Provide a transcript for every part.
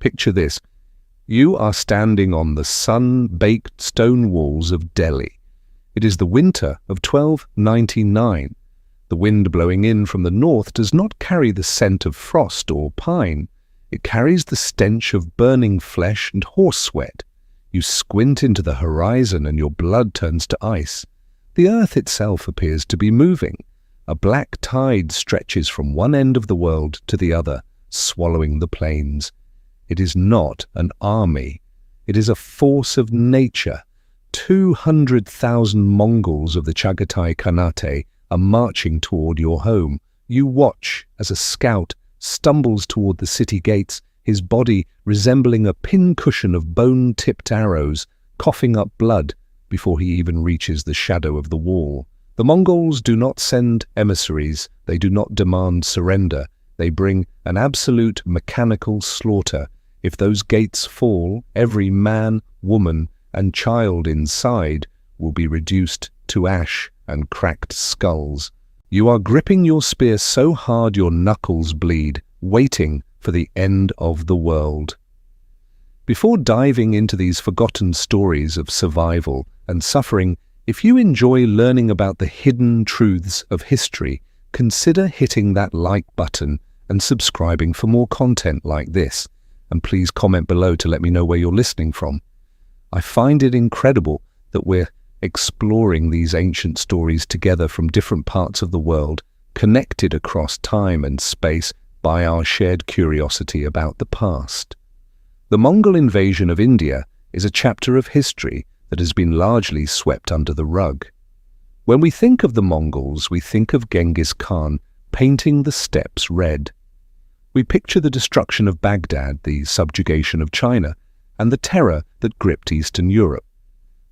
Picture this. You are standing on the sun-baked stone walls of Delhi. It is the winter of 1299. The wind blowing in from the north does not carry the scent of frost or pine. It carries the stench of burning flesh and horse sweat. You squint into the horizon and your blood turns to ice. The earth itself appears to be moving. A black tide stretches from one end of the world to the other, swallowing the plains. It is not an army. It is a force of nature. 200,000 Mongols of the Chagatai Khanate are marching toward your home. You watch as a scout stumbles toward the city gates, his body resembling a pincushion of bone-tipped arrows, coughing up blood before he even reaches the shadow of the wall. The Mongols do not send emissaries. They do not demand surrender. They bring an absolute mechanical slaughter. If those gates fall, every man, woman, and child inside will be reduced to ash and cracked skulls. You are gripping your spear so hard your knuckles bleed, waiting for the end of the world. Before diving into these forgotten stories of survival and suffering, if you enjoy learning about the hidden truths of history, consider hitting that like button and subscribing for more content like this. And please comment below to let me know where you're listening from. I find it incredible that we're exploring these ancient stories together from different parts of the world, connected across time and space by our shared curiosity about the past. The Mongol invasion of India is a chapter of history that has been largely swept under the rug. When we think of the Mongols, we think of Genghis Khan painting the steppes red. We picture the destruction of Baghdad, the subjugation of China, and the terror that gripped Eastern Europe.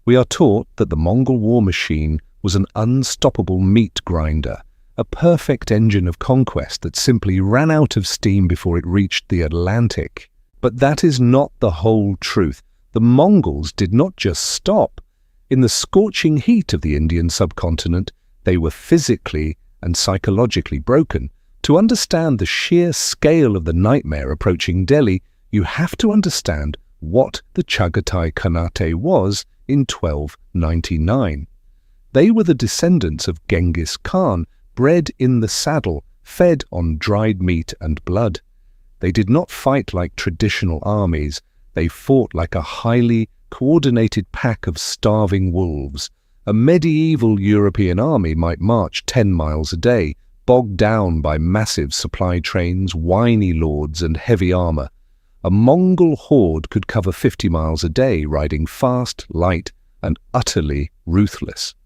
We are taught that the Mongol war machine was an unstoppable meat grinder, a perfect engine of conquest that simply ran out of steam before it reached the Atlantic. But that is not the whole truth. The Mongols did not just stop. In the scorching heat of the Indian subcontinent, they were physically and psychologically broken. To understand the sheer scale of the nightmare approaching Delhi, you have to understand what the Chagatai Khanate was in 1299. They were the descendants of Genghis Khan, bred in the saddle, fed on dried meat and blood. They did not fight like traditional armies. They fought like a highly coordinated pack of starving wolves. A medieval European army might march 10 miles a day, bogged down by massive supply trains, whiny lords, and heavy armor. A Mongol horde could cover 50 miles a day, riding fast, light, and utterly ruthless.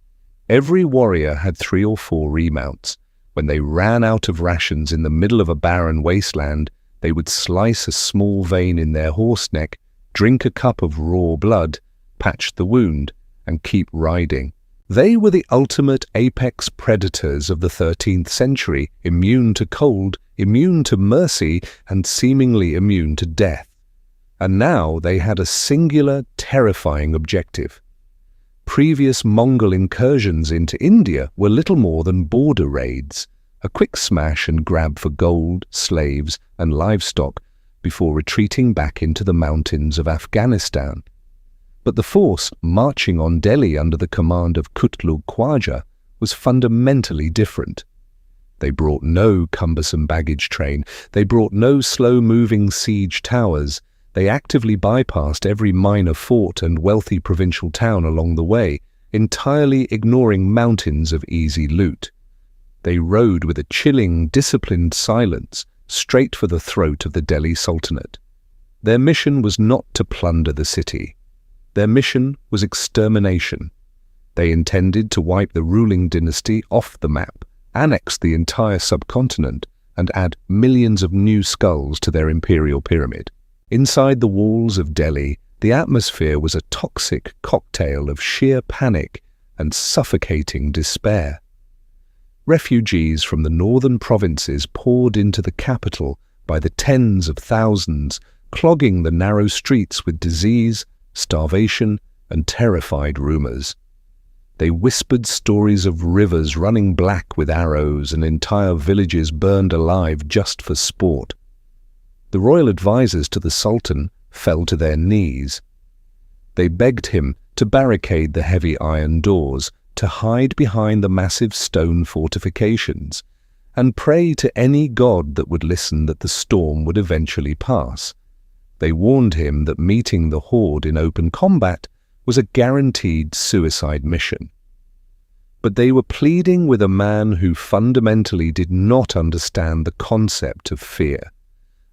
Every warrior had 3 or 4 remounts. When they ran out of rations in the middle of a barren wasteland, they would slice a small vein in their horse neck, drink a cup of raw blood, patch the wound, and keep riding. They were the ultimate apex predators of the 13th century, immune to cold, immune to mercy, and seemingly immune to death. And now they had a singular, terrifying objective. Previous Mongol incursions into India were little more than border raids, a quick smash and grab for gold, slaves, and livestock before retreating back into the mountains of Afghanistan. But the force marching on Delhi under the command of Qutlugh Khwaja was fundamentally different. They brought no cumbersome baggage train. They brought no slow-moving siege towers. They actively bypassed every minor fort and wealthy provincial town along the way, entirely ignoring mountains of easy loot. They rode with a chilling, disciplined silence straight for the throat of the Delhi Sultanate. Their mission was not to plunder the city. Their mission was extermination. They intended to wipe the ruling dynasty off the map, annex the entire subcontinent, and add millions of new skulls to their imperial pyramid. Inside the walls of Delhi, the atmosphere was a toxic cocktail of sheer panic and suffocating despair. Refugees from the northern provinces poured into the capital by the tens of thousands, clogging the narrow streets with disease, starvation, and terrified rumors. They whispered stories of rivers running black with arrows and entire villages burned alive just for sport. The royal advisors to the Sultan fell to their knees. They begged him to barricade the heavy iron doors, to hide behind the massive stone fortifications, and pray to any god that would listen that the storm would eventually pass. They warned him that meeting the horde in open combat was a guaranteed suicide mission. But they were pleading with a man who fundamentally did not understand the concept of fear.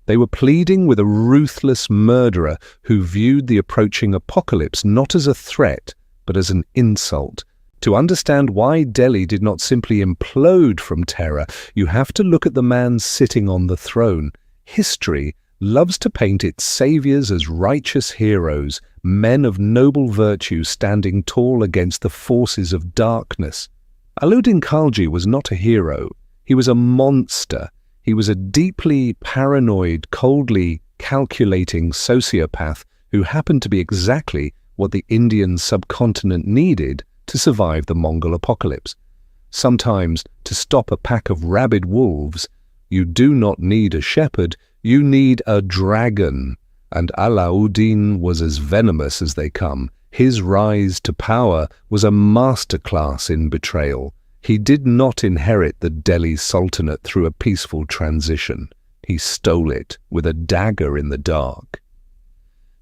They were pleading with a ruthless murderer who viewed the approaching apocalypse not as a threat, but as an insult. To understand why Delhi did not simply implode from terror, you have to look at the man sitting on the throne. History loves to paint its saviors as righteous heroes, men of noble virtue standing tall against the forces of darkness. Alauddin Khalji was not a hero. He was a monster. He was a deeply paranoid, coldly calculating sociopath who happened to be exactly what the Indian subcontinent needed to survive the Mongol apocalypse. Sometimes, to stop a pack of rabid wolves, you do not need a shepherd, you need a dragon. And Alauddin was as venomous as they come. His rise to power was a masterclass in betrayal. He did not inherit the Delhi Sultanate through a peaceful transition. He stole it with a dagger in the dark.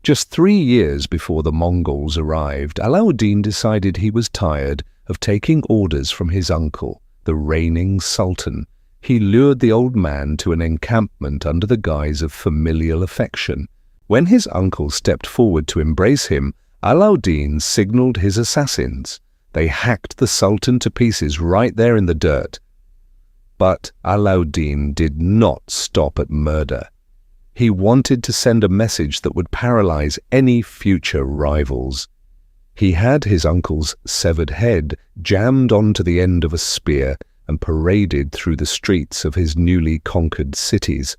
Just 3 years before the Mongols arrived, Alauddin decided he was tired of taking orders from his uncle, the reigning sultan. He lured the old man to an encampment under the guise of familial affection. When his uncle stepped forward to embrace him, Alauddin signaled his assassins. They hacked the sultan to pieces right there in the dirt. But Alauddin did not stop at murder. He wanted to send a message that would paralyze any future rivals. He had his uncle's severed head jammed onto the end of a spear and paraded through the streets of his newly conquered cities.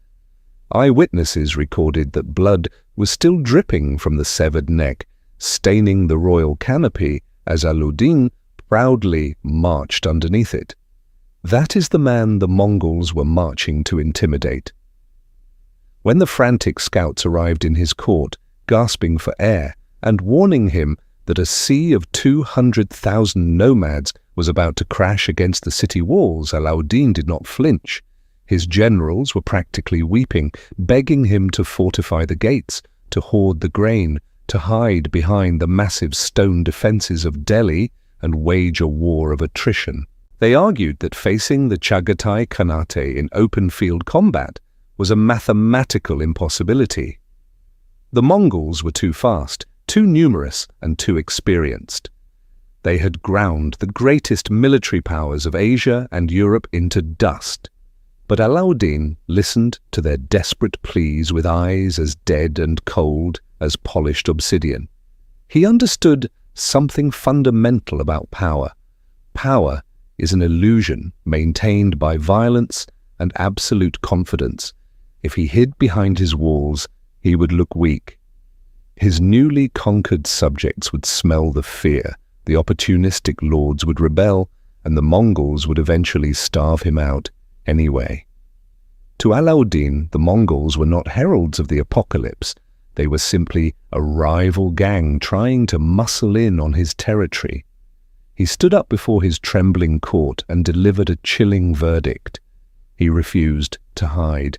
Eyewitnesses recorded that blood was still dripping from the severed neck, staining the royal canopy as Alauddin proudly marched underneath it. That is the man the Mongols were marching to intimidate. When the frantic scouts arrived in his court, gasping for air and warning him that a sea of 200,000 nomads was about to crash against the city walls, Alauddin did not flinch. His generals were practically weeping, begging him to fortify the gates, to hoard the grain, to hide behind the massive stone defenses of Delhi and wage a war of attrition. They argued that facing the Chagatai Khanate in open field combat was a mathematical impossibility. The Mongols were too fast, too numerous, and too experienced. They had ground the greatest military powers of Asia and Europe into dust. But Alauddin listened to their desperate pleas with eyes as dead and cold as polished obsidian. He understood something fundamental about power. Power is an illusion maintained by violence and absolute confidence. If he hid behind his walls, he would look weak. His newly conquered subjects would smell the fear, the opportunistic lords would rebel, and the Mongols would eventually starve him out anyway. To Alauddin, the Mongols were not heralds of the apocalypse. They were simply a rival gang trying to muscle in on his territory. He stood up before his trembling court and delivered a chilling verdict. He refused to hide.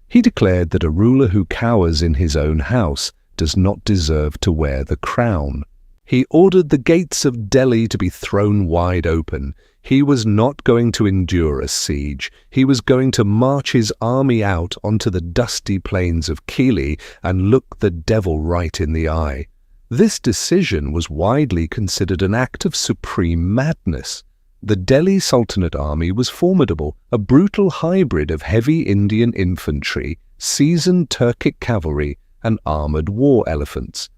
He declared that a ruler who cowers in his own house does not deserve to wear the crown. He ordered the gates of Delhi to be thrown wide open. He was not going to endure a siege. He was going to march his army out onto the dusty plains of Kili and look the devil right in the eye. This decision was widely considered an act of supreme madness. The Delhi Sultanate army was formidable, a brutal hybrid of heavy Indian infantry, seasoned Turkic cavalry, and armoured war elephants.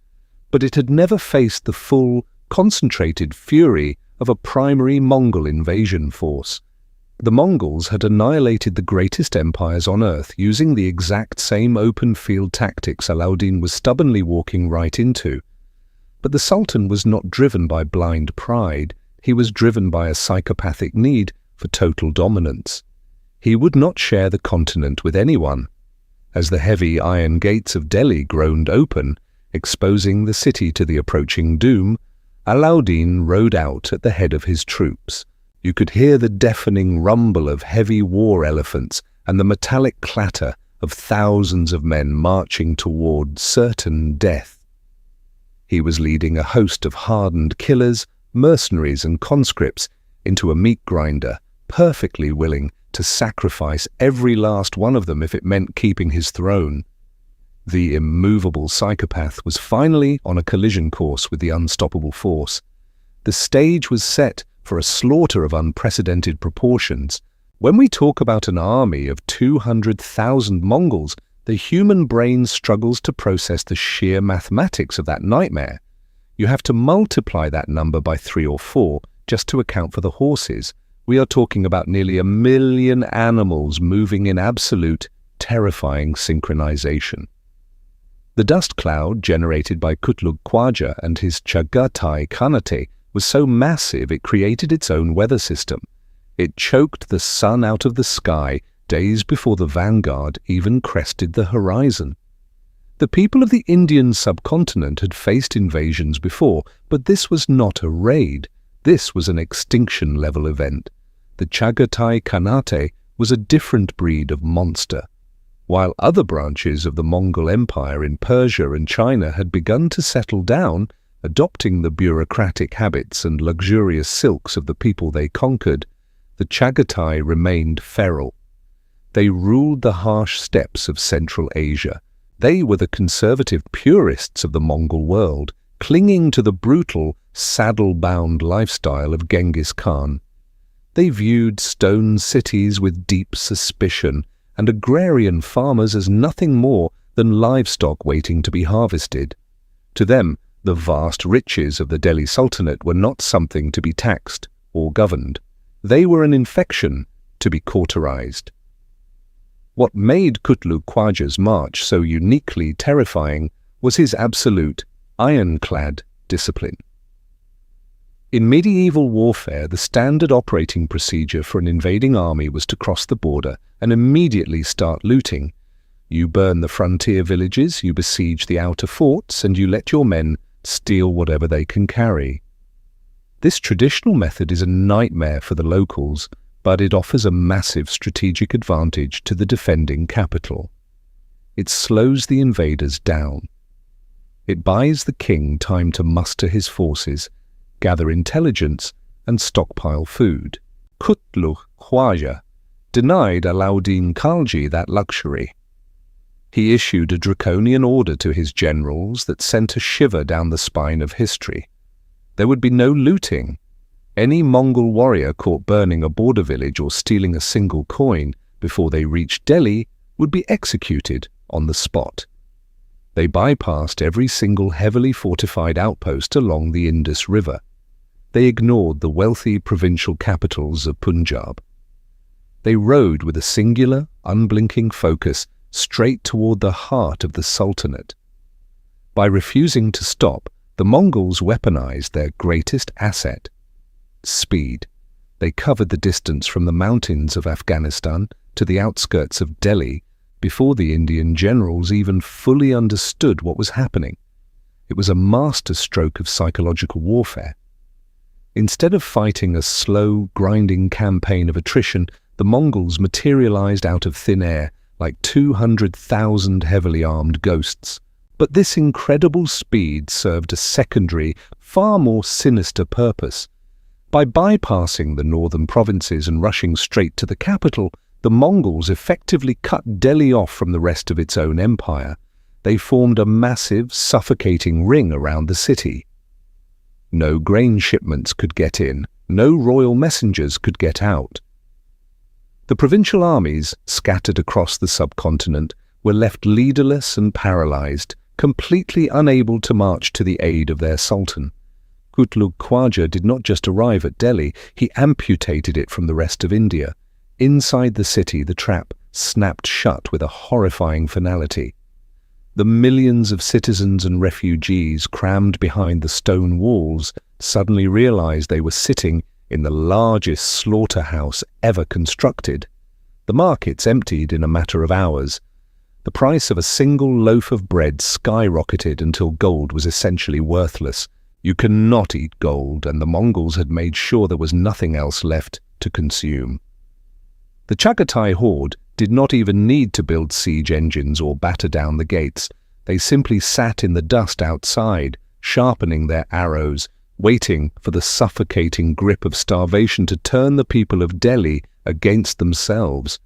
But it had never faced the full, concentrated fury of a primary Mongol invasion force. The Mongols had annihilated the greatest empires on earth using the exact same open-field tactics Alauddin was stubbornly walking right into. But the Sultan was not driven by blind pride. He was driven by a psychopathic need for total dominance. He would not share the continent with anyone. As the heavy iron gates of Delhi groaned open, exposing the city to the approaching doom, Alauddin rode out at the head of his troops. You could hear the deafening rumble of heavy war elephants and the metallic clatter of thousands of men marching toward certain death. He was leading a host of hardened killers, mercenaries and conscripts into a meat grinder, perfectly willing to sacrifice every last one of them if it meant keeping his throne. The immovable psychopath was finally on a collision course with the unstoppable force. The stage was set for a slaughter of unprecedented proportions. When we talk about an army of 200,000 Mongols, the human brain struggles to process the sheer mathematics of that nightmare. You have to multiply that number by 3 or 4 just to account for the horses. We are talking about nearly 1 million animals moving in absolute, terrifying synchronization. The dust cloud generated by Qutlugh Khwaja and his Chagatai Khanate was so massive it created its own weather system. It choked the sun out of the sky days before the vanguard even crested the horizon. The people of the Indian subcontinent had faced invasions before, but this was not a raid. This was an extinction-level event. The Chagatai Khanate was a different breed of monster. While other branches of the Mongol Empire in Persia and China had begun to settle down, adopting the bureaucratic habits and luxurious silks of the people they conquered, the Chagatai remained feral. They ruled the harsh steppes of Central Asia. They were the conservative purists of the Mongol world, clinging to the brutal, saddle-bound lifestyle of Genghis Khan. They viewed stone cities with deep suspicion and agrarian farmers as nothing more than livestock waiting to be harvested. To them, the vast riches of the Delhi Sultanate were not something to be taxed or governed. They were an infection to be cauterized. What made Qutlugh Khwaja's march so uniquely terrifying was his absolute, ironclad discipline. In medieval warfare, the standard operating procedure for an invading army was to cross the border and immediately start looting. You burn the frontier villages, you besiege the outer forts, and you let your men steal whatever they can carry. This traditional method is a nightmare for the locals, but it offers a massive strategic advantage to the defending capital. It slows the invaders down. It buys the king time to muster his forces, gather intelligence, and stockpile food. Qutlugh Khwaja denied Alauddin Khalji that luxury. He issued a draconian order to his generals that sent a shiver down the spine of history. There would be no looting. Any Mongol warrior caught burning a border village or stealing a single coin before they reached Delhi would be executed on the spot. They bypassed every single heavily fortified outpost along the Indus River. They ignored the wealthy provincial capitals of Punjab. They rode with a singular, unblinking focus straight toward the heart of the Sultanate. By refusing to stop, the Mongols weaponized their greatest asset: speed. They covered the distance from the mountains of Afghanistan to the outskirts of Delhi before the Indian generals even fully understood what was happening. It was a masterstroke of psychological warfare. Instead of fighting a slow, grinding campaign of attrition, the Mongols materialized out of thin air like 200,000 heavily armed ghosts. But this incredible speed served a secondary, far more sinister purpose. By bypassing the northern provinces and rushing straight to the capital, the Mongols effectively cut Delhi off from the rest of its own empire. They formed a massive, suffocating ring around the city. No grain shipments could get in, no royal messengers could get out. The provincial armies, scattered across the subcontinent, were left leaderless and paralyzed, completely unable to march to the aid of their sultan. Qutlugh Khwaja did not just arrive at Delhi, he amputated it from the rest of India. Inside the city, the trap snapped shut with a horrifying finality. The millions of citizens and refugees crammed behind the stone walls suddenly realized they were sitting in the largest slaughterhouse ever constructed. The markets emptied in a matter of hours. The price of a single loaf of bread skyrocketed until gold was essentially worthless. You cannot eat gold, and the Mongols had made sure there was nothing else left to consume. The Chagatai horde did not even need to build siege engines or batter down the gates. They simply sat in the dust outside, sharpening their arrows, waiting for the suffocating grip of starvation to turn the people of Delhi against themselves.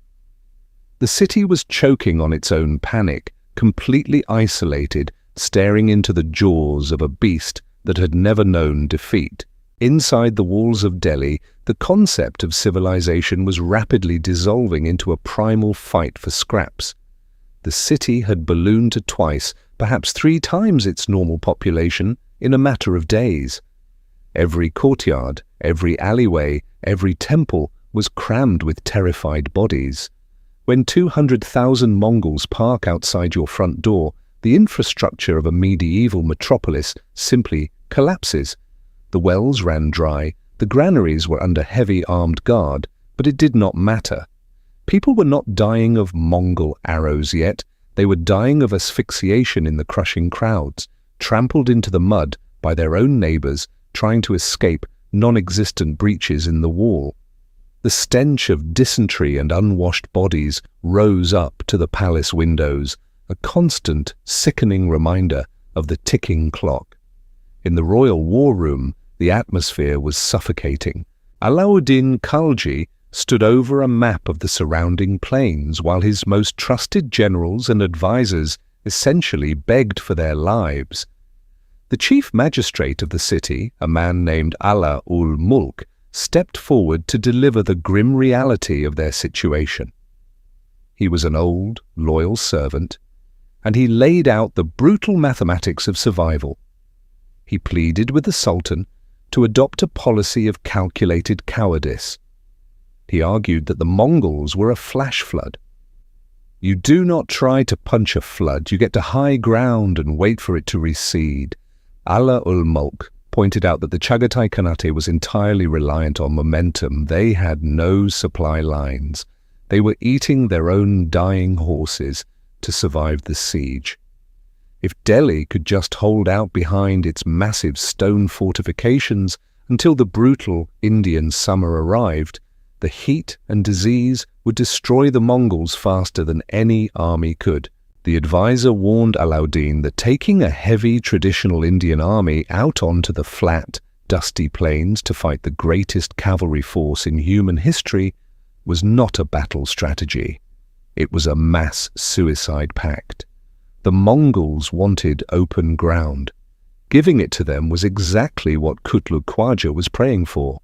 The city was choking on its own panic, completely isolated, staring into the jaws of a beast that had never known defeat. Inside the walls of Delhi, the concept of civilization was rapidly dissolving into a primal fight for scraps. The city had ballooned to twice, perhaps 3 times its normal population, in a matter of days. Every courtyard, every alleyway, every temple was crammed with terrified bodies. When 200,000 Mongols park outside your front door, the infrastructure of a medieval metropolis simply collapses. The wells ran dry, the granaries were under heavy armed guard, but it did not matter. People were not dying of Mongol arrows yet, they were dying of asphyxiation in the crushing crowds, trampled into the mud by their own neighbors trying to escape non-existent breaches in the wall. The stench of dysentery and unwashed bodies rose up to the palace windows, a constant, sickening reminder of the ticking clock. In the royal war room, the atmosphere was suffocating. Alauddin Khalji stood over a map of the surrounding plains while his most trusted generals and advisors essentially begged for their lives. The chief magistrate of the city, a man named Allah ul Mulk, stepped forward to deliver the grim reality of their situation. He was an old, loyal servant, and he laid out the brutal mathematics of survival. He pleaded with the Sultan to adopt a policy of calculated cowardice. He argued that the Mongols were a flash flood. You do not try to punch a flood, you get to high ground and wait for it to recede. Allah ul Mulk pointed out that the Chagatai Khanate was entirely reliant on momentum. They had no supply lines. They were eating their own dying horses to survive the siege. If Delhi could just hold out behind its massive stone fortifications until the brutal Indian summer arrived, the heat and disease would destroy the Mongols faster than any army could. The advisor warned Alauddin that taking a heavy traditional Indian army out onto the flat, dusty plains to fight the greatest cavalry force in human history was not a battle strategy. It was a mass suicide pact. The Mongols wanted open ground. Giving it to them was exactly what Qutlugh Khwaja was praying for.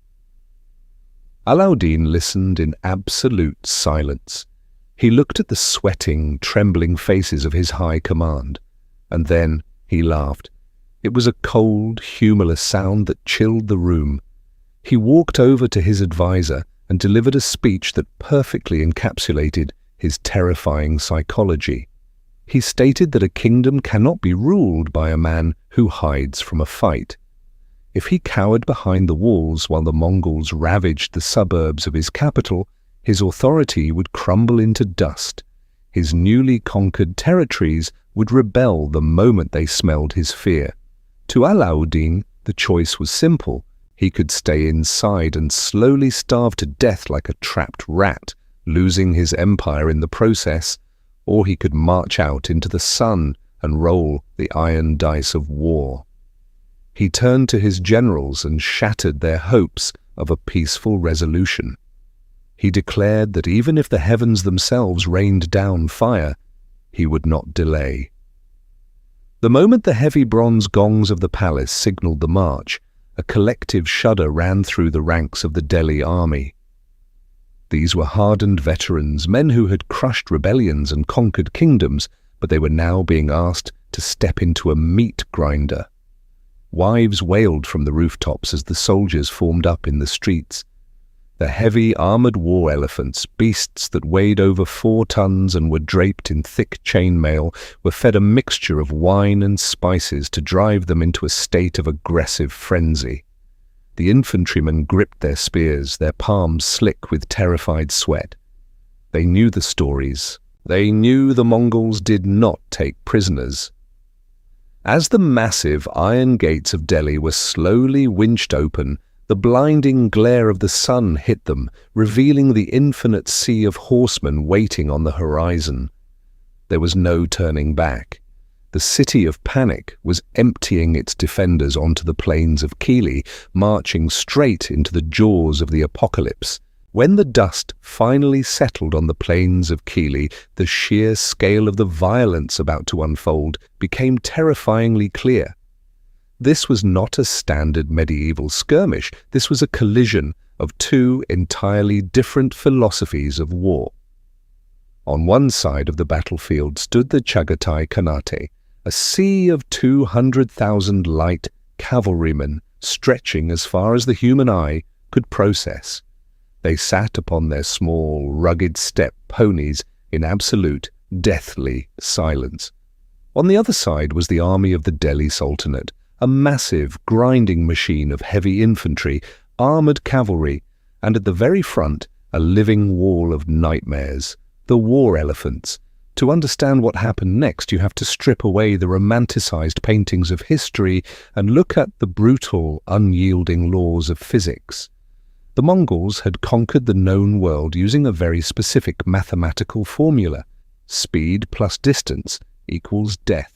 Alauddin listened in absolute silence. He looked at the sweating, trembling faces of his high command, and then he laughed. It was a cold, humorless sound that chilled the room. He walked over to his advisor and delivered a speech that perfectly encapsulated his terrifying psychology. He stated that a kingdom cannot be ruled by a man who hides from a fight. If he cowered behind the walls while the Mongols ravaged the suburbs of his capital, his authority would crumble into dust. His newly conquered territories would rebel the moment they smelled his fear. To Alauddin, the choice was simple. He could stay inside and slowly starve to death like a trapped rat, losing his empire in the process, or he could march out into the sun and roll the iron dice of war. He turned to his generals and shattered their hopes of a peaceful resolution. He declared that even if the heavens themselves rained down fire, he would not delay. The moment the heavy bronze gongs of the palace signaled the march, a collective shudder ran through the ranks of the Delhi army. These were hardened veterans, men who had crushed rebellions and conquered kingdoms, but they were now being asked to step into a meat grinder. Wives wailed from the rooftops as the soldiers formed up in the streets. The heavy armored war elephants, beasts that weighed over 4 tons and were draped in thick chainmail, were fed a mixture of wine and spices to drive them into a state of aggressive frenzy. The infantrymen gripped their spears, their palms slick with terrified sweat. They knew the stories. They knew the Mongols did not take prisoners. As the massive iron gates of Delhi were slowly winched open, the blinding glare of the sun hit them, revealing the infinite sea of horsemen waiting on the horizon. There was no turning back. The city of panic was emptying its defenders onto the plains of Kili, marching straight into the jaws of the apocalypse. When the dust finally settled on the plains of Kili, the sheer scale of the violence about to unfold became terrifyingly clear. This was not a standard medieval skirmish. This was a collision of two entirely different philosophies of war. On one side of the battlefield stood the Chagatai Khanate, a sea of 200,000 light cavalrymen stretching as far as the human eye could process. They sat upon their small, rugged steppe ponies in absolute, deathly silence. On the other side was the army of the Delhi Sultanate, a massive, grinding machine of heavy infantry, armoured cavalry, and at the very front, a living wall of nightmares, the war elephants. To understand what happened next, you have to strip away the romanticized paintings of history and look at the brutal, unyielding laws of physics. The Mongols had conquered the known world using a very specific mathematical formula. Speed plus distance equals death.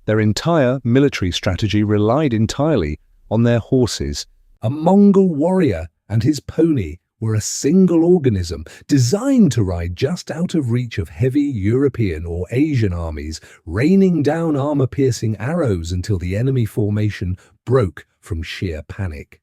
Their entire military strategy relied entirely on their horses. A Mongol warrior and his pony were a single organism designed to ride just out of reach of heavy European or Asian armies, raining down armor-piercing arrows until the enemy formation broke from sheer panic.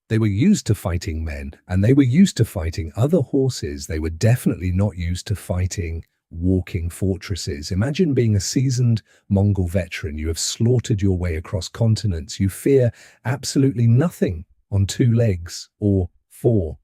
They were used to fighting men, and they were used to fighting other horses. They were definitely not used to fighting walking fortresses. Imagine being a seasoned Mongol veteran. You have slaughtered your way across continents. You fear absolutely nothing on two legs or four.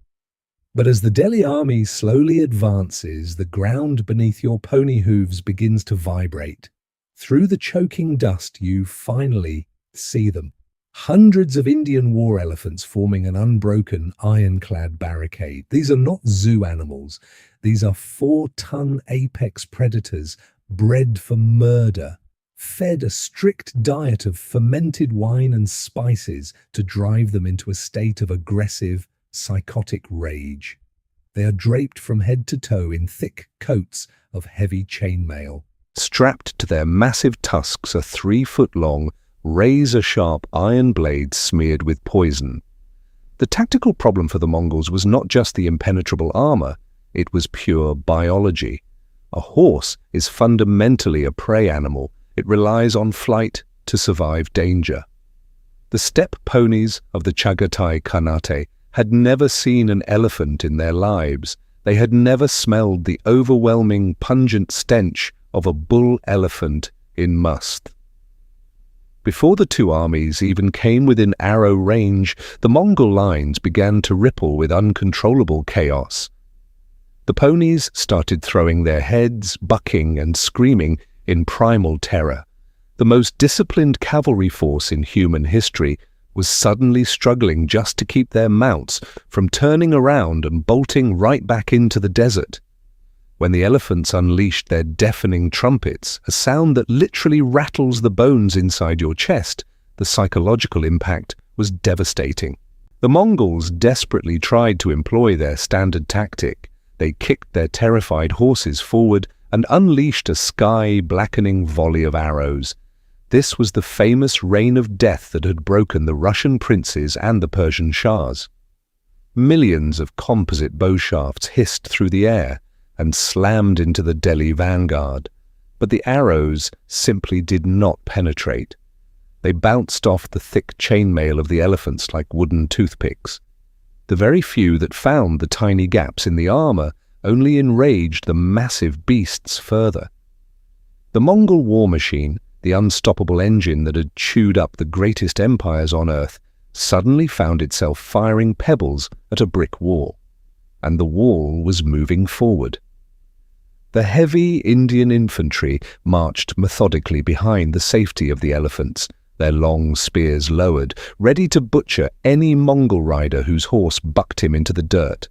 But as the Delhi army slowly advances, the ground beneath your pony hooves begins to vibrate. Through the choking dust, you finally see them. Hundreds of Indian war elephants forming an unbroken, ironclad barricade. These are not zoo animals. These are 4-ton apex predators bred for murder, fed a strict diet of fermented wine and spices to drive them into a state of aggressive, psychotic rage. They are draped from head to toe in thick coats of heavy chainmail. Strapped to their massive tusks are 3-foot-long, razor-sharp iron blades smeared with poison. The tactical problem for the Mongols was not just the impenetrable armor, it was pure biology. A horse is fundamentally a prey animal. It relies on flight to survive danger. The steppe ponies of the Chagatai Khanate had never seen an elephant in their lives. They had never smelled the overwhelming, pungent stench of a bull elephant in must. Before the two armies even came within arrow range, the Mongol lines began to ripple with uncontrollable chaos. The ponies started throwing their heads, bucking and screaming in primal terror. The most disciplined cavalry force in human history was suddenly struggling just to keep their mounts from turning around and bolting right back into the desert. When the elephants unleashed their deafening trumpets, a sound that literally rattles the bones inside your chest, the psychological impact was devastating. The Mongols desperately tried to employ their standard tactic. They kicked their terrified horses forward and unleashed a sky-blackening volley of arrows. This was the famous rain of death that had broken the Russian princes and the Persian shahs. Millions of composite bow shafts hissed through the air and slammed into the Delhi vanguard, but the arrows simply did not penetrate. They bounced off the thick chainmail of the elephants like wooden toothpicks. The very few that found the tiny gaps in the armor only enraged the massive beasts further. The Mongol war machine, the unstoppable engine that had chewed up the greatest empires on earth, suddenly found itself firing pebbles at a brick wall, and the wall was moving forward. The heavy Indian infantry marched methodically behind the safety of the elephants, their long spears lowered, ready to butcher any Mongol rider whose horse bucked him into the dirt.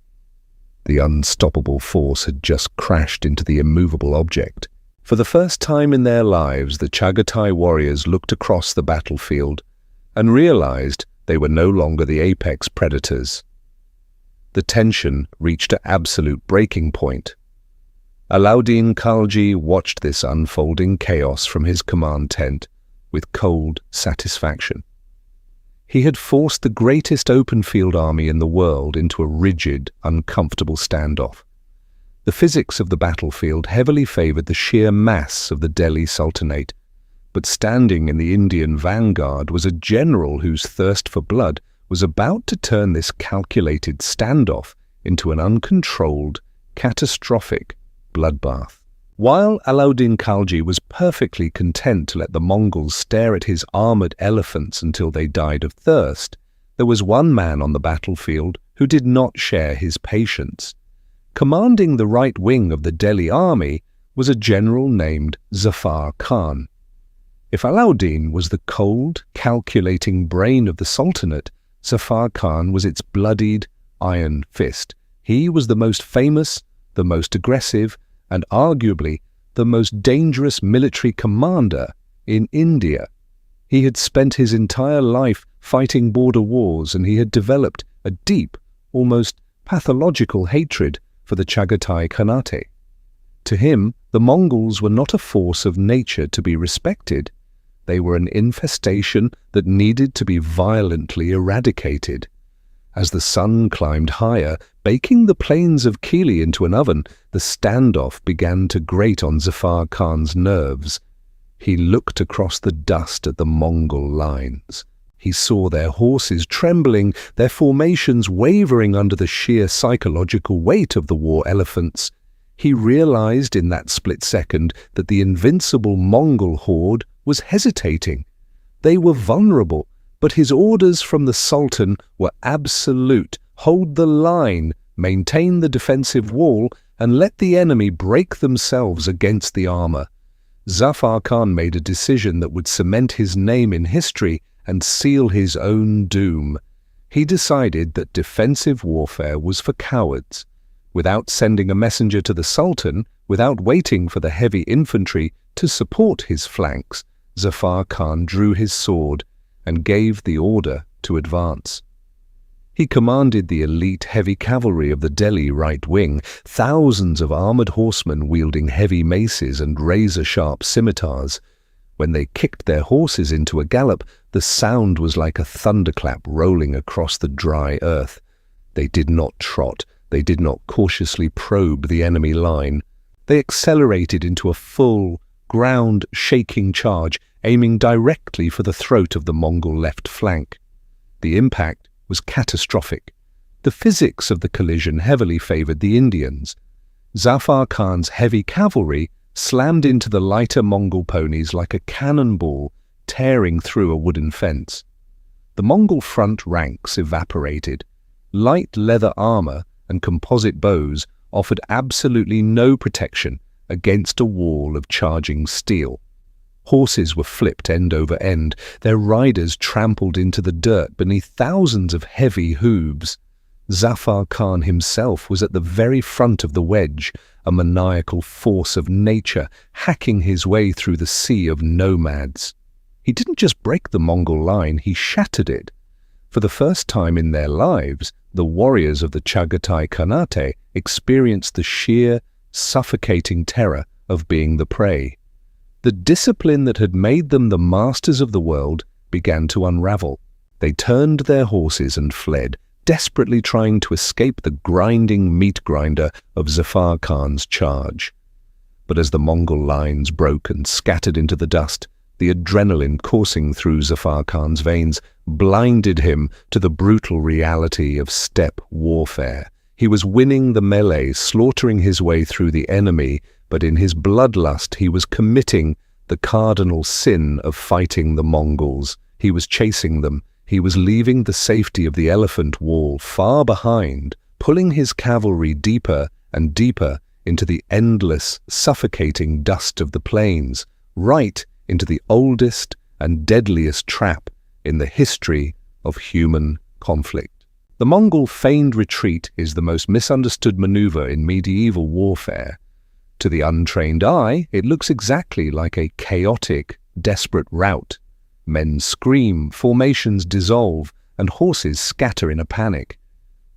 The unstoppable force had just crashed into the immovable object. For the first time in their lives, the Chagatai warriors looked across the battlefield and realized they were no longer the apex predators. The tension reached an absolute breaking point. Alauddin Khalji watched this unfolding chaos from his command tent with cold satisfaction. He had forced the greatest open-field army in the world into a rigid, uncomfortable standoff. The physics of the battlefield heavily favored the sheer mass of the Delhi Sultanate, but standing in the Indian vanguard was a general whose thirst for blood was about to turn this calculated standoff into an uncontrolled, catastrophic bloodbath. While Alauddin Khalji was perfectly content to let the Mongols stare at his armored elephants until they died of thirst, there was one man on the battlefield who did not share his patience. Commanding the right wing of the Delhi army was a general named Zafar Khan. If Alauddin was the cold, calculating brain of the Sultanate, Zafar Khan was its bloodied iron fist. He was the most famous, the most aggressive, and arguably the most dangerous military commander in India. He had spent his entire life fighting border wars, and he had developed a deep, almost pathological hatred for the Chagatai Khanate. To him, the Mongols were not a force of nature to be respected. They were an infestation that needed to be violently eradicated. As the sun climbed higher, baking the plains of Kili into an oven, the standoff began to grate on Zafar Khan's nerves. He looked across the dust at the Mongol lines. He saw their horses trembling, their formations wavering under the sheer psychological weight of the war elephants. He realized in that split second that the invincible Mongol horde was hesitating. They were vulnerable, but his orders from the Sultan were absolute. Hold the line, maintain the defensive wall, and let the enemy break themselves against the armor. Zafar Khan made a decision that would cement his name in history and seal his own doom. He decided that defensive warfare was for cowards. Without sending a messenger to the Sultan, without waiting for the heavy infantry to support his flanks, Zafar Khan drew his sword and gave the order to advance. He commanded the elite heavy cavalry of the Delhi right wing, thousands of armored horsemen wielding heavy maces and razor-sharp scimitars. When they kicked their horses into a gallop, the sound was like a thunderclap rolling across the dry earth. They did not trot. They did not cautiously probe the enemy line. They accelerated into a full, ground-shaking charge, aiming directly for the throat of the Mongol left flank. The impact was catastrophic. The physics of the collision heavily favored the Indians. Zafar Khan's heavy cavalry slammed into the lighter Mongol ponies like a cannonball tearing through a wooden fence. The Mongol front ranks evaporated. Light leather armor and composite bows offered absolutely no protection against a wall of charging steel. Horses were flipped end over end, their riders trampled into the dirt beneath thousands of heavy hooves. Zafar Khan himself was at the very front of the wedge, a maniacal force of nature hacking his way through the sea of nomads. He didn't just break the Mongol line, he shattered it. For the first time in their lives, the warriors of the Chagatai Khanate experienced the sheer, suffocating terror of being the prey. The discipline that had made them the masters of the world began to unravel. They turned their horses and fled, desperately trying to escape the grinding meat grinder of Zafar Khan's charge. But as the Mongol lines broke and scattered into the dust, the adrenaline coursing through Zafar Khan's veins blinded him to the brutal reality of steppe warfare. He was winning the melee, slaughtering his way through the enemy, but in his bloodlust he was committing the cardinal sin of fighting the Mongols. He was chasing them. He was leaving the safety of the elephant wall far behind, pulling his cavalry deeper and deeper into the endless, suffocating dust of the plains, right into the oldest and deadliest trap in the history of human conflict. The Mongol feigned retreat is the most misunderstood maneuver in medieval warfare. To the untrained eye, it looks exactly like a chaotic, desperate rout. Men scream, formations dissolve, and horses scatter in a panic.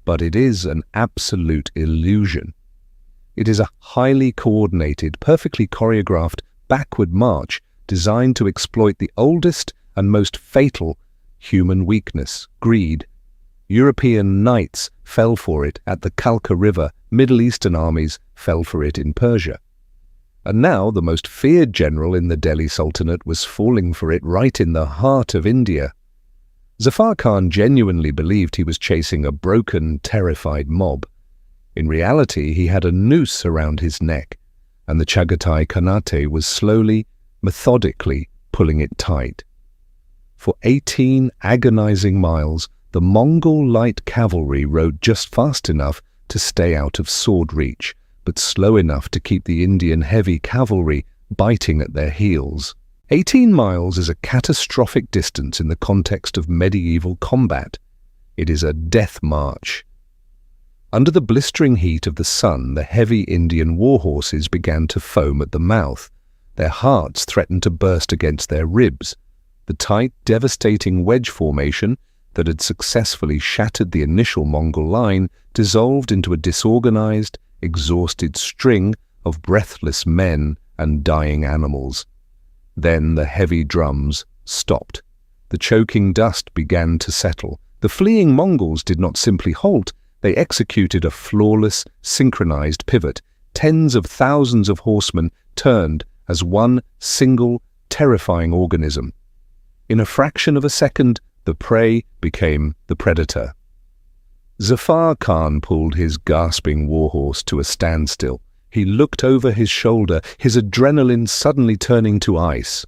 But it is an absolute illusion. It is a highly coordinated, perfectly choreographed backward march designed to exploit the oldest and most fatal human weakness, greed. European knights fell for it at the Kalka River, Middle Eastern armies fell for it in Persia. And now the most feared general in the Delhi Sultanate was falling for it right in the heart of India. Zafar Khan genuinely believed he was chasing a broken, terrified mob. In reality, he had a noose around his neck, and the Chagatai Khanate was slowly, methodically pulling it tight. For 18 agonizing miles, the Mongol light cavalry rode just fast enough to stay out of sword reach, but slow enough to keep the Indian heavy cavalry biting at their heels. 18 miles is a catastrophic distance in the context of medieval combat. It is a death march. Under the blistering heat of the sun, the heavy Indian war horses began to foam at the mouth. Their hearts threatened to burst against their ribs. The tight, devastating wedge formation that had successfully shattered the initial Mongol line dissolved into a disorganized, exhausted string of breathless men and dying animals. Then the heavy drums stopped. The choking dust began to settle. The fleeing Mongols did not simply halt, they executed a flawless, synchronized pivot. Tens of thousands of horsemen turned as one single, terrifying organism. In a fraction of a second, the prey became the predator. Zafar Khan pulled his gasping warhorse to a standstill. He looked over his shoulder, his adrenaline suddenly turning to ice.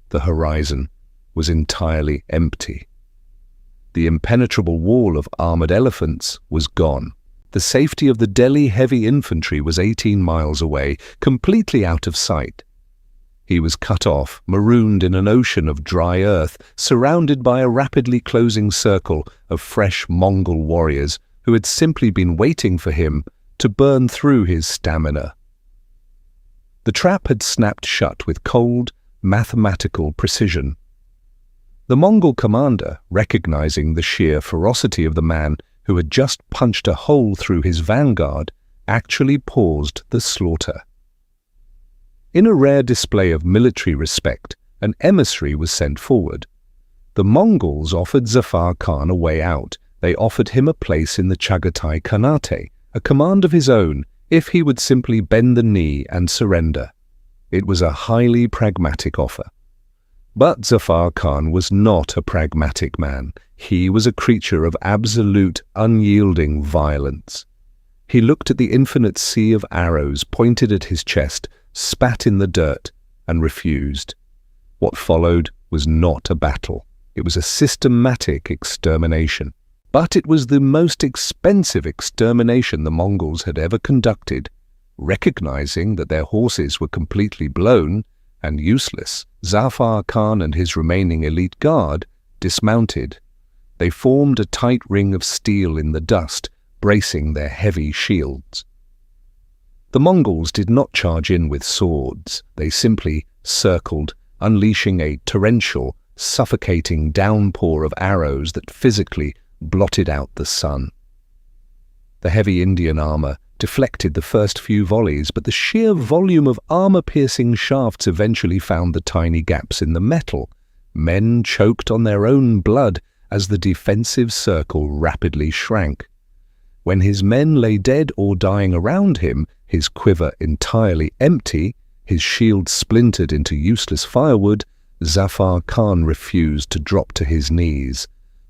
The horizon was entirely empty. The impenetrable wall of armored elephants was gone. The safety of the Delhi heavy infantry was 18 miles away, completely out of sight. He was cut off, marooned in an ocean of dry earth, surrounded by a rapidly closing circle of fresh Mongol warriors who had simply been waiting for him to burn through his stamina. The trap had snapped shut with cold, mathematical precision. The Mongol commander, recognizing the sheer ferocity of the man who had just punched a hole through his vanguard, actually paused the slaughter. In a rare display of military respect, an emissary was sent forward. The Mongols offered Zafar Khan a way out. They offered him a place in the Chagatai Khanate, a command of his own, if he would simply bend the knee and surrender. It was a highly pragmatic offer. But Zafar Khan was not a pragmatic man. He was a creature of absolute, unyielding violence. He looked at the infinite sea of arrows pointed at his chest, spat in the dirt, and refused. What followed was not a battle. It was a systematic extermination. But it was the most expensive extermination the Mongols had ever conducted. Recognizing that their horses were completely blown and useless, Zafar Khan and his remaining elite guard dismounted. They formed a tight ring of steel in the dust, bracing their heavy shields. The Mongols did not charge in with swords. They simply circled, unleashing a torrential, suffocating downpour of arrows that physically blotted out the sun. The heavy Indian armor deflected the first few volleys, but the sheer volume of armor-piercing shafts eventually found the tiny gaps in the metal. Men choked on their own blood as the defensive circle rapidly shrank. When his men lay dead or dying around him, his quiver entirely empty, his shield splintered into useless firewood, Zafar Khan refused to drop to his knees.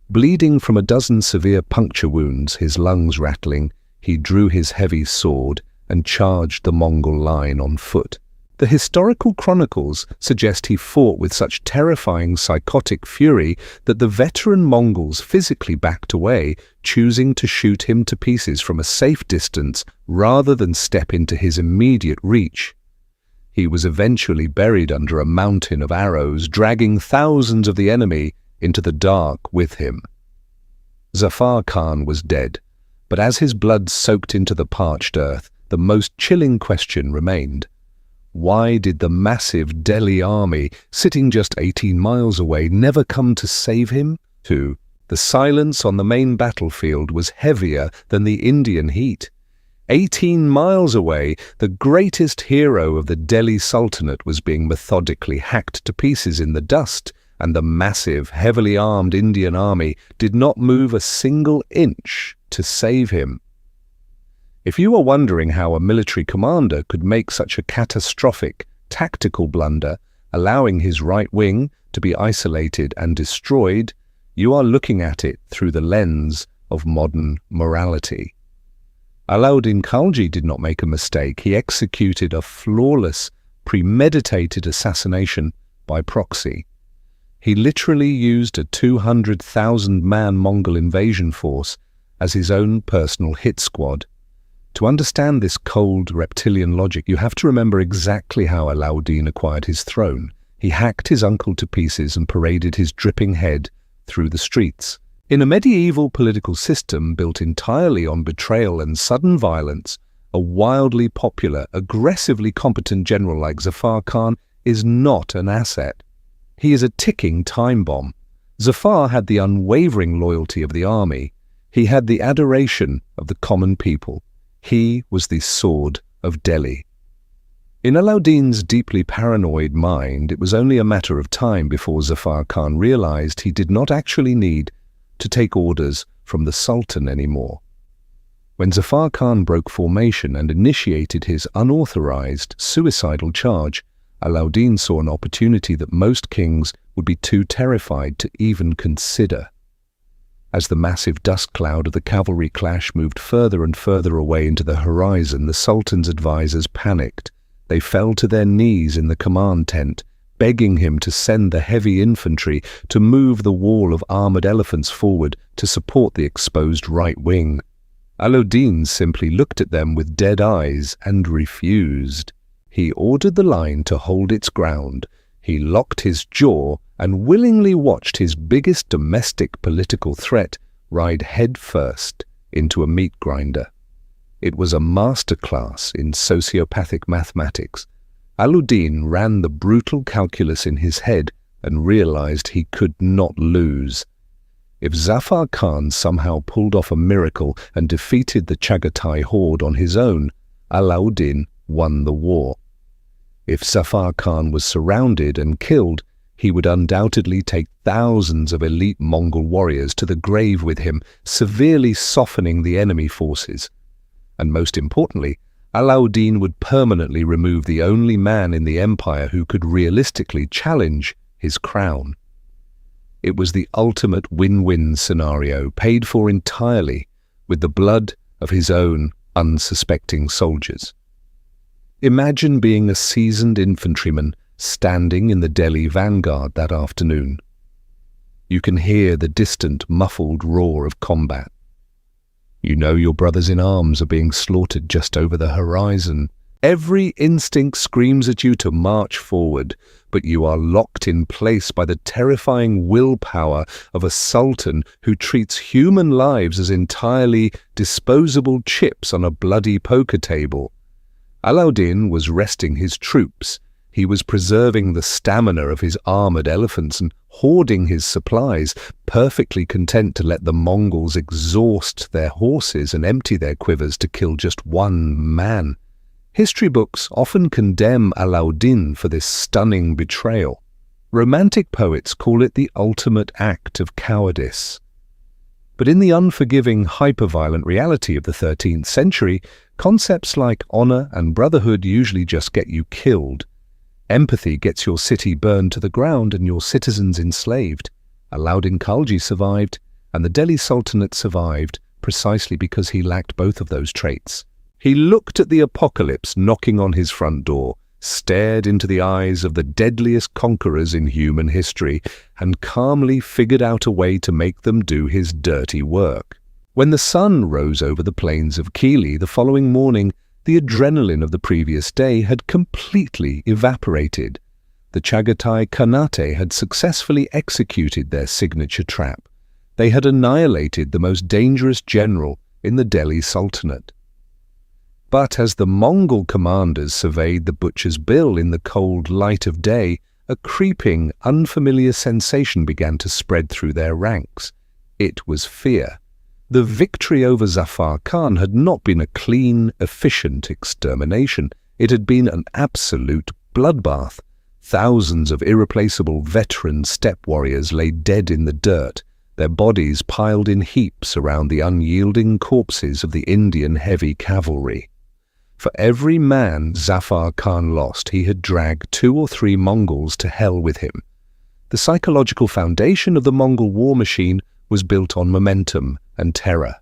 Bleeding from a dozen severe puncture wounds, his lungs rattling, he drew his heavy sword and charged the Mongol line on foot. The historical chronicles suggest he fought with such terrifying psychotic fury that the veteran Mongols physically backed away, choosing to shoot him to pieces from a safe distance rather than step into his immediate reach. He was eventually buried under a mountain of arrows, dragging thousands of the enemy into the dark with him. Zafar Khan was dead, but as his blood soaked into the parched earth, the most chilling question remained. Why did the massive Delhi army, sitting just 18 miles away, never come to save him? 2. The silence on the main battlefield was heavier than the Indian heat. 18 miles away, the greatest hero of the Delhi Sultanate was being methodically hacked to pieces in the dust, and the massive, heavily armed Indian army did not move a single inch to save him. If you are wondering how a military commander could make such a catastrophic tactical blunder, allowing his right wing to be isolated and destroyed, you are looking at it through the lens of modern morality. Alauddin Khalji did not make a mistake. He executed a flawless, premeditated assassination by proxy. He literally used a 200,000-man Mongol invasion force as his own personal hit squad. To understand this cold reptilian logic, you have to remember exactly how Alauddin acquired his throne. He hacked his uncle to pieces and paraded his dripping head through the streets. In a medieval political system built entirely on betrayal and sudden violence, a wildly popular, aggressively competent general like Zafar Khan is not an asset. He is a ticking time bomb. Zafar had the unwavering loyalty of the army. He had the adoration of the common people. He was the sword of Delhi. In Alauddin's deeply paranoid mind, it was only a matter of time before Zafar Khan realized he did not actually need to take orders from the Sultan anymore. When Zafar Khan broke formation and initiated his unauthorized, suicidal charge, Alauddin saw an opportunity that most kings would be too terrified to even consider. As the massive dust cloud of the cavalry clash moved further and further away into the horizon, the Sultan's advisors panicked. They fell to their knees in the command tent, begging him to send the heavy infantry to move the wall of armored elephants forward to support the exposed right wing. Alauddin simply looked at them with dead eyes and refused. He ordered the line to hold its ground. He locked his jaw and willingly watched his biggest domestic political threat ride headfirst into a meat grinder. It was a masterclass in sociopathic mathematics. Alauddin ran the brutal calculus in his head and realized he could not lose. If Zafar Khan somehow pulled off a miracle and defeated the Chagatai horde on his own, Alauddin won the war. If Zafar Khan was surrounded and killed, he would undoubtedly take thousands of elite Mongol warriors to the grave with him, severely softening the enemy forces. And most importantly, Alauddin would permanently remove the only man in the empire who could realistically challenge his crown. It was the ultimate win-win scenario, paid for entirely with the blood of his own unsuspecting soldiers. Imagine being a seasoned infantryman standing in the Delhi vanguard that afternoon. You can hear the distant, muffled roar of combat. You know your brothers in arms are being slaughtered just over the horizon. Every instinct screams at you to march forward, but you are locked in place by the terrifying willpower of a sultan who treats human lives as entirely disposable chips on a bloody poker table. Alauddin was resting his troops. He was preserving the stamina of his armored elephants and hoarding his supplies, perfectly content to let the Mongols exhaust their horses and empty their quivers to kill just one man. History books often condemn Alauddin for this stunning betrayal. Romantic poets call it the ultimate act of cowardice. But in the unforgiving, hyper-violent reality of the 13th century, concepts like honor and brotherhood usually just get you killed. Empathy gets your city burned to the ground and your citizens enslaved. Alauddin Khalji survived, and the Delhi Sultanate survived precisely because he lacked both of those traits. He looked at the apocalypse knocking on his front door, stared into the eyes of the deadliest conquerors in human history, and calmly figured out a way to make them do his dirty work. When the sun rose over the plains of Kili the following morning, the adrenaline of the previous day had completely evaporated. The Chagatai Khanate had successfully executed their signature trap. They had annihilated the most dangerous general in the Delhi Sultanate. But as the Mongol commanders surveyed the butcher's bill in the cold light of day, a creeping, unfamiliar sensation began to spread through their ranks. It was fear. The victory over Zafar Khan had not been a clean, efficient extermination. It had been an absolute bloodbath. Thousands of irreplaceable veteran steppe warriors lay dead in the dirt, their bodies piled in heaps around the unyielding corpses of the Indian heavy cavalry. For every man Zafar Khan lost, he had dragged 2 or 3 Mongols to hell with him. The psychological foundation of the Mongol war machine was built on momentum and terror.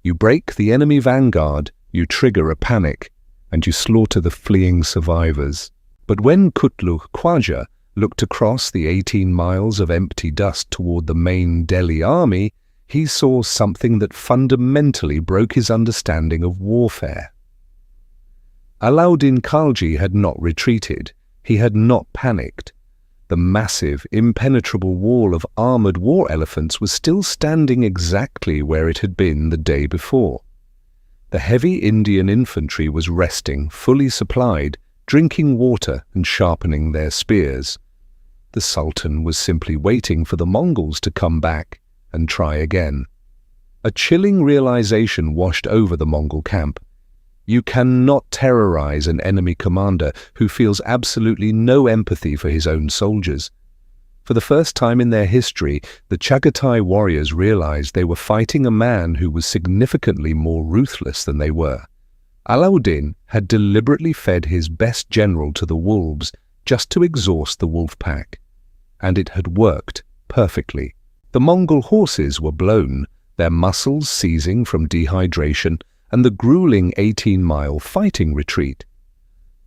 You break the enemy vanguard, you trigger a panic, and you slaughter the fleeing survivors. But when Qutlugh Khwaja looked across the 18 miles of empty dust toward the main Delhi army, he saw something that fundamentally broke his understanding of warfare. Alauddin Khalji had not retreated. He had not panicked. The massive, impenetrable wall of armoured war elephants was still standing exactly where it had been the day before. The heavy Indian infantry was resting, fully supplied, drinking water and sharpening their spears. The Sultan was simply waiting for the Mongols to come back and try again. A chilling realization washed over the Mongol camp. You cannot terrorize an enemy commander who feels absolutely no empathy for his own soldiers. For the first time in their history, the Chagatai warriors realized they were fighting a man who was significantly more ruthless than they were. Alauddin had deliberately fed his best general to the wolves just to exhaust the wolf pack. And it had worked perfectly. The Mongol horses were blown, their muscles seizing from dehydration, and the grueling 18-mile fighting retreat.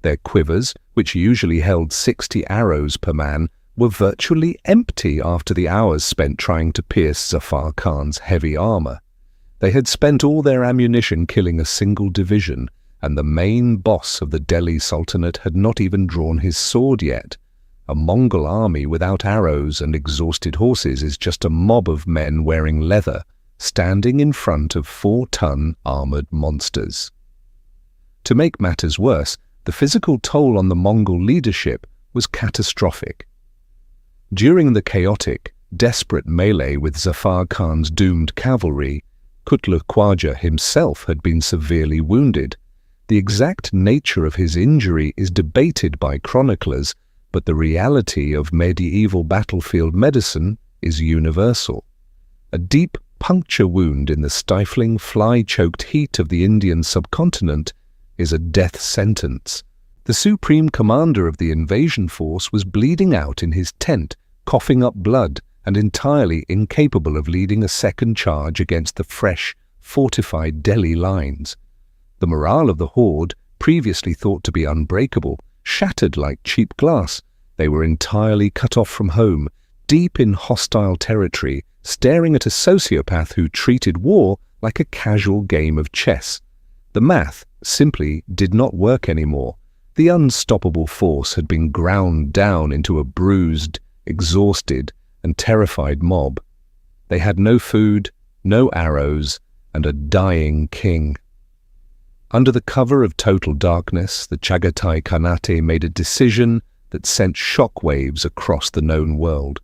Their quivers, which usually held 60 arrows per man, were virtually empty after the hours spent trying to pierce Zafar Khan's heavy armor. They had spent all their ammunition killing a single division, and the main boss of the Delhi Sultanate had not even drawn his sword yet. A Mongol army without arrows and exhausted horses is just a mob of men wearing leather, standing in front of 4-ton armoured monsters. To make matters worse, the physical toll on the Mongol leadership was catastrophic. During the chaotic, desperate melee with Zafar Khan's doomed cavalry, Qutlugh Khwaja himself had been severely wounded. The exact nature of his injury is debated by chroniclers, but the reality of medieval battlefield medicine is universal. A deep puncture wound in the stifling, fly-choked heat of the Indian subcontinent is a death sentence. The supreme commander of the invasion force was bleeding out in his tent, coughing up blood, and entirely incapable of leading a second charge against the fresh, fortified Delhi lines. The morale of the horde, previously thought to be unbreakable, shattered like cheap glass. They were entirely cut off from home, deep in hostile territory, staring at a sociopath who treated war like a casual game of chess. The math simply did not work anymore. The unstoppable force had been ground down into a bruised, exhausted, and terrified mob. They had no food, no arrows, and a dying king. Under the cover of total darkness, the Chagatai Khanate made a decision that sent shockwaves across the known world.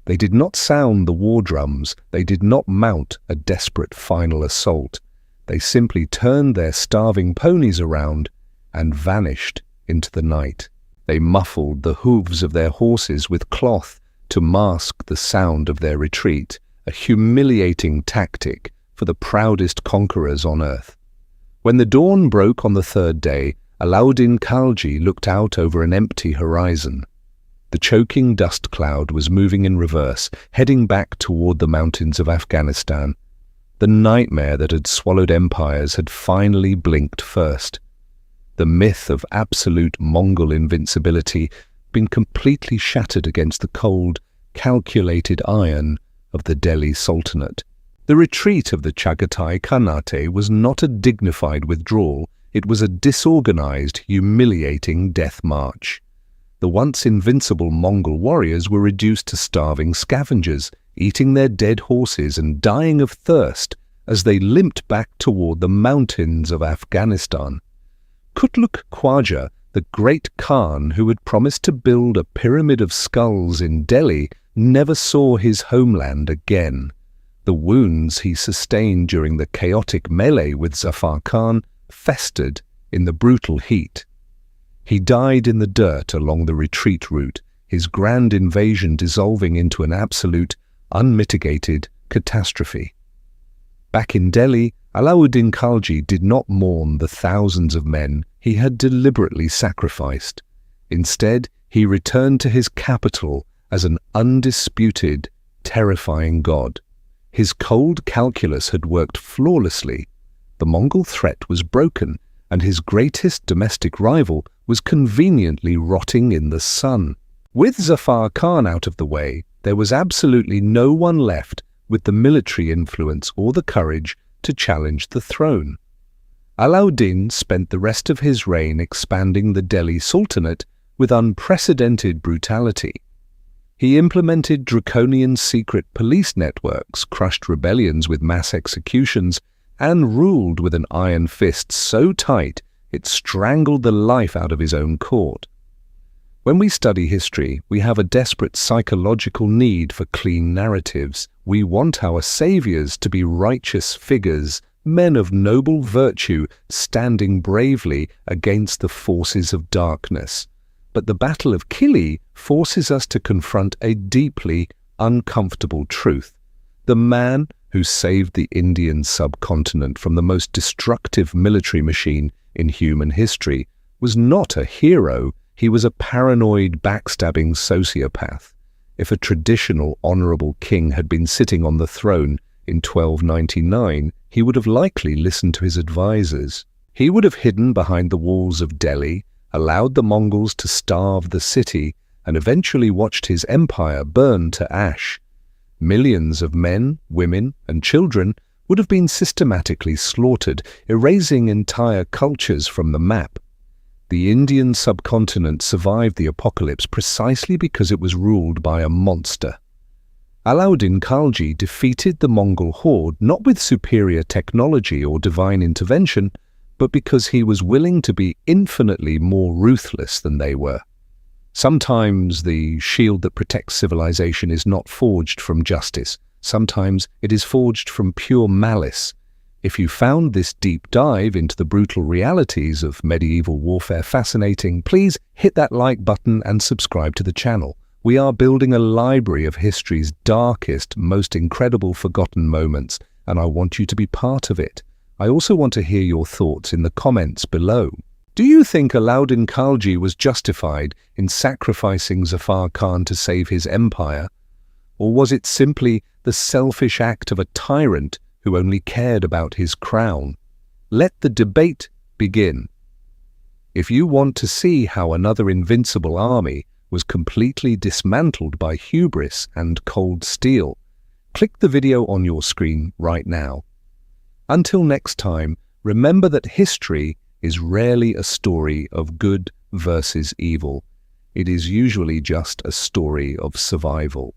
They did not sound the war drums, they did not mount a desperate final assault. They simply turned their starving ponies around and vanished into the night. They muffled the hooves of their horses with cloth to mask the sound of their retreat, a humiliating tactic for the proudest conquerors on earth. When the dawn broke on the 3rd day, Alauddin Khalji looked out over an empty horizon. The choking dust cloud was moving in reverse, heading back toward the mountains of Afghanistan. The nightmare that had swallowed empires had finally blinked first. The myth of absolute Mongol invincibility had been completely shattered against the cold, calculated iron of the Delhi Sultanate. The retreat of the Chagatai Khanate was not a dignified withdrawal, it was a disorganized, humiliating death march. The once invincible Mongol warriors were reduced to starving scavengers, eating their dead horses and dying of thirst as they limped back toward the mountains of Afghanistan. Qutlugh Khwaja, the great Khan who had promised to build a pyramid of skulls in Delhi, never saw his homeland again. The wounds he sustained during the chaotic melee with Zafar Khan festered in the brutal heat. He died in the dirt along the retreat route, his grand invasion dissolving into an absolute, unmitigated catastrophe. Back in Delhi, Alauddin Khalji did not mourn the thousands of men he had deliberately sacrificed. Instead, he returned to his capital as an undisputed, terrifying god. His cold calculus had worked flawlessly. The Mongol threat was broken, and his greatest domestic rival was conveniently rotting in the sun. With Zafar Khan out of the way, there was absolutely no one left with the military influence or the courage to challenge the throne. Alauddin spent the rest of his reign expanding the Delhi Sultanate with unprecedented brutality. He implemented draconian secret police networks, crushed rebellions with mass executions, and ruled with an iron fist so tight it strangled the life out of his own court. When we study history, we have a desperate psychological need for clean narratives. We want our saviors to be righteous figures, men of noble virtue standing bravely against the forces of darkness. But the Battle of Kili forces us to confront a deeply uncomfortable truth. The man who saved the Indian subcontinent from the most destructive military machine in human history was not a hero. He was a paranoid, backstabbing sociopath. If a traditional, honorable king had been sitting on the throne in 1299, he would have likely listened to his advisors. He would have hidden behind the walls of Delhi, allowed the Mongols to starve the city, and eventually watched his empire burn to ash. Millions of men, women, and children would have been systematically slaughtered, erasing entire cultures from the map. The Indian subcontinent survived the apocalypse precisely because it was ruled by a monster. Alauddin Khalji defeated the Mongol horde not with superior technology or divine intervention, but because he was willing to be infinitely more ruthless than they were. Sometimes the shield that protects civilization is not forged from justice. Sometimes it is forged from pure malice. If you found this deep dive into the brutal realities of medieval warfare fascinating, please hit that like button and subscribe to the channel. We are building a library of history's darkest, most incredible forgotten moments, and I want you to be part of it. I also want to hear your thoughts in the comments below. Do you think Alauddin Khalji was justified in sacrificing Zafar Khan to save his empire? Or was it simply the selfish act of a tyrant who only cared about his crown? Let the debate begin. If you want to see how another invincible army was completely dismantled by hubris and cold steel, click the video on your screen right now. Until next time, remember that history is rarely a story of good versus evil. It is usually just a story of survival.